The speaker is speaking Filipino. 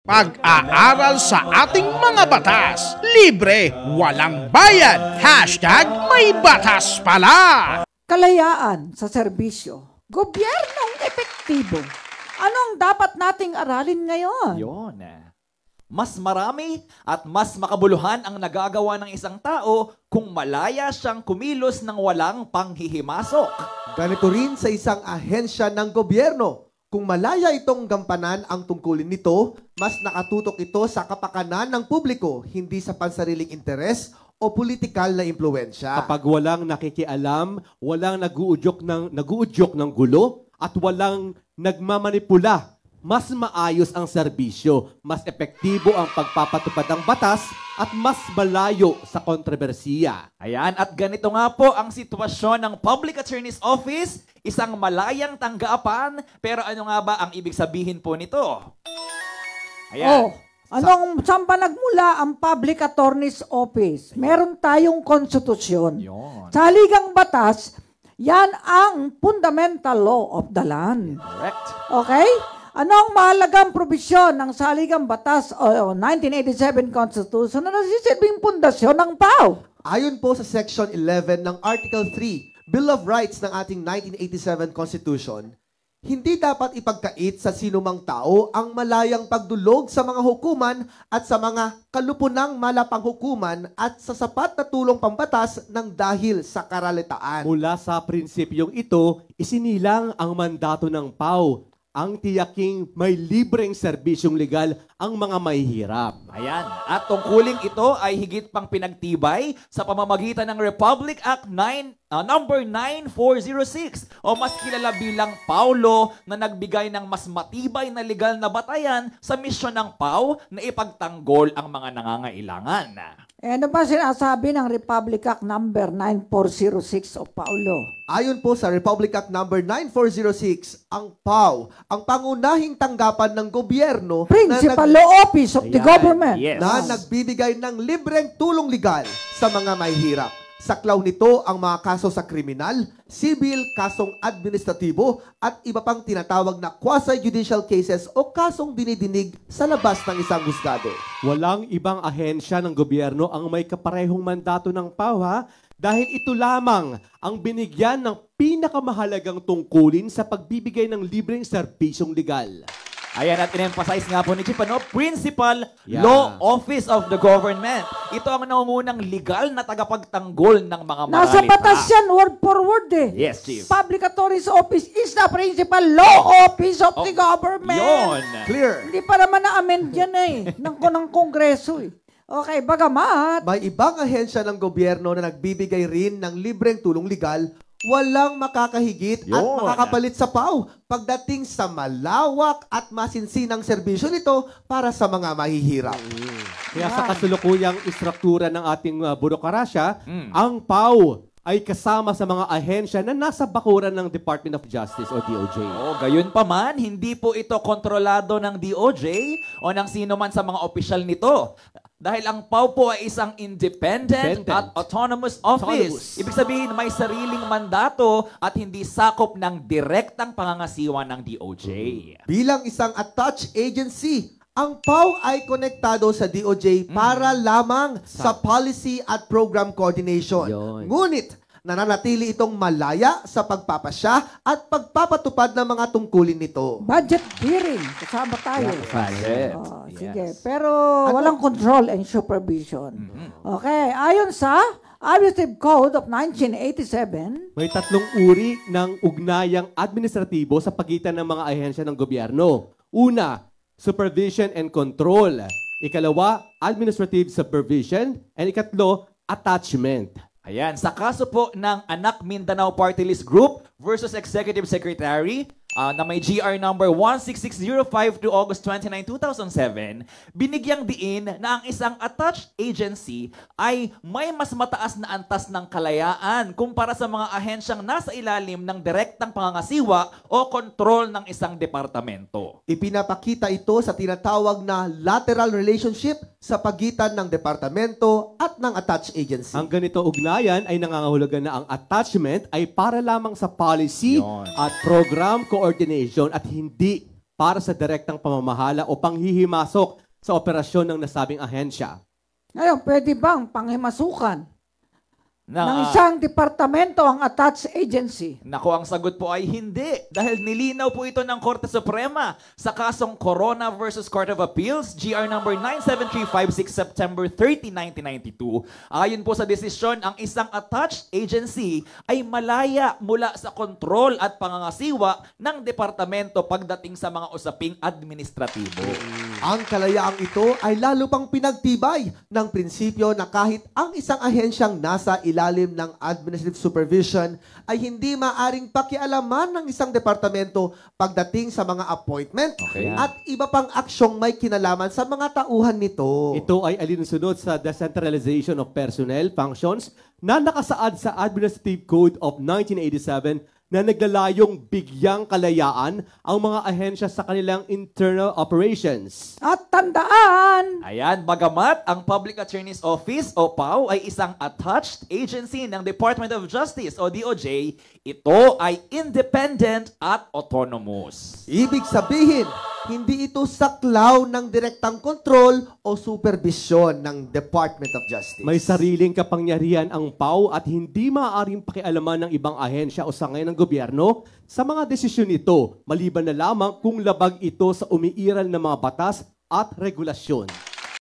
Pag-aaral sa ating mga batas. Libre, walang bayad. Hashtag may batas pala. Kalayaan sa serbisyo. Gobyernong epektibo. Anong dapat nating aralin ngayon? Yun. Mas marami at mas makabuluhan ang nagagawa ng isang tao kung malaya siyang kumilos ng walang panghihimasok. Ganito rin sa isang ahensya ng gobyerno. Kung malaya itong gampanan ang tungkulin nito, mas nakatutok ito sa kapakanan ng publiko, hindi sa pansariling interes o politikal na impluensya. Kapag walang nakikialam, walang naguudyok ng gulo, at walang nagmamanipula, mas maayos ang serbisyo, mas epektibo ang pagpapatupad ng batas, at mas malayo sa kontrobersiya. Ayan, at ganito nga po ang sitwasyon ng Public Attorney's Office, isang malayang tanggapan, pero ano nga ba ang ibig sabihin po nito? Ayan. Saan ba nagmula ang Public Attorney's Office? Meron tayong konstitusyon. Sa ligang batas, yan ang fundamental law of the land. Correct. Okay? Ano ang mahalagang probisyon ng saligang batas o 1987 Constitution na nasisilbing pundasyon ng PAW? Ayon po sa Section 11 ng Article 3, Bill of Rights ng ating 1987 Constitution, hindi dapat ipagkait sa sinumang tao ang malayang pagdulog sa mga hukuman at sa mga kalupunang malapanghukuman at sa sapat na tulong pambatas ng dahil sa karalitaan. Mula sa prinsipyong ito, isinilang ang mandato ng PAW, ang tiyaking may libreng serbisyong legal ang mga mahihirap. Ayan. At tungkuling ito ay higit pang pinagtibay sa pamamagitan ng Republic Act number 9406 o mas kilala bilang Paulo na nagbigay ng mas matibay na legal na batayan sa misyon ng PAW na ipagtanggol ang mga nangangailangan. Ano ba sinasabi ng Republic Act number 9406 o Paulo? Ayon po sa Republic Act number 9406, ang PAW, ang pangunahing tanggapan ng gobyerno Principal Law Office of the Government na nagbibigay ng libreng tulong legal sa mga mahihirap. Saklaw nito ang mga kaso sa kriminal, sibil, kasong administratibo at iba pang tinatawag na quasi-judicial cases o kasong dinidinig sa labas ng isang husgado. Walang ibang ahensya ng gobyerno ang may kaparehong mandato ng PAW dahil ito lamang ang binigyan ng pinakamahalagang tungkulin sa pagbibigay ng libreng serbisyong legal. Ayan, at in-emphasize nga po ni Chief, Principal Law Office of the Government. Ito ang nangungunang legal na tagapagtanggol ng mga maralita. Nasa batas yan, word for word eh. Yes, Chief. Public Attorney's Office is the Principal Law Office of the Government. Yun. Clear. Hindi pa naman na-amend yan ng Kongreso eh. Okay, bagamat may ibang ahensya ng gobyerno na nagbibigay rin ng libreng tulong legal, walang makakahigit at makakapalit sa PAW pagdating sa malawak at masinsinang serbisyo nito para sa mga mahihirap. Kaya sa kasulukuyang istruktura ng ating burokrasya, ang PAW ay kasama sa mga ahensya na nasa bakuran ng Department of Justice o DOJ. Gayon pa man, hindi po ito kontrolado ng DOJ o ng sino man sa mga opisyal nito. Dahil ang PAW po ay isang independent at autonomous office. Ibig sabihin, may sariling mandato at hindi sakop ng direktang pangangasiwa ng DOJ. Bilang isang attached agency, ang PAW ay konektado sa DOJ para lamang sa policy at program coordination. Ngunit, nananatili itong malaya sa pagpapasya at pagpapatupad ng mga tungkulin nito. budget hearing, kasama tayo. Sige, pero walang control and supervision. Okay, ayon sa Administrative Code of 1987, may tatlong uri ng ugnayang administratibo sa pagitan ng mga ahensya ng gobyerno. Una, supervision and control. Ikalawa, administrative supervision. And ikatlo, attachment. Ayan, sa kaso po ng Anak Mindanao Party List Group versus Executive Secretary, na may GR number 16605 to August 29, 2007, binigyang diin na ang isang attached agency ay may mas mataas na antas ng kalayaan kumpara sa mga ahensyang nasa ilalim ng direktang pangangasiwa o kontrol ng isang departamento. Ipinapakita ito sa tinatawag na lateral relationship sa pagitan ng departamento at ng attached agency. Ang ganito ugnayan ay nangangahulugan na ang attachment ay para lamang sa policy at program coordination at hindi para sa direktang pamamahala o panghihimasok sa operasyon ng nasabing ahensya. Ngayon, pwede bang panghimasukan ng Na, isang departamento ang attached agency? Nako, ang sagot po ay hindi. Dahil nilinaw po ito ng Korte Suprema sa kasong Corona versus Court of Appeals, GR number 97356, September 30, 1992. Ayon po sa desisyon, ang isang attached agency ay malaya mula sa kontrol at pangangasiwa ng departamento pagdating sa mga usaping administratibo. Ang kalayaang ito ay lalo pang pinagtibay ng prinsipyo na kahit ang isang ahensyang nasa ilalim ng administrative supervision ay hindi maaring pakialaman ng isang departamento pagdating sa mga appointment Okay. at iba pang aksyong may kinalaman sa mga tauhan nito. Ito ay alinsunod sa decentralization of personnel functions na nakasaad sa Administrative Code of 1987 na naglalayong bigyang kalayaan ang mga ahensya sa kanilang internal operations. At tandaan, Ayan, bagamat ang Public Attorney's Office o PAO ay isang attached agency ng Department of Justice o DOJ, ito ay independent at autonomous. Ibig sabihin, hindi ito saklaw ng direktang kontrol o supervisyon ng Department of Justice. May sariling kapangyarihan ang PAO at hindi maaaring pakialaman ng ibang ahensya o sangay ng gobyerno sa mga desisyon nito, maliban na lamang kung labag ito sa umiiral na mga batas at regulasyon.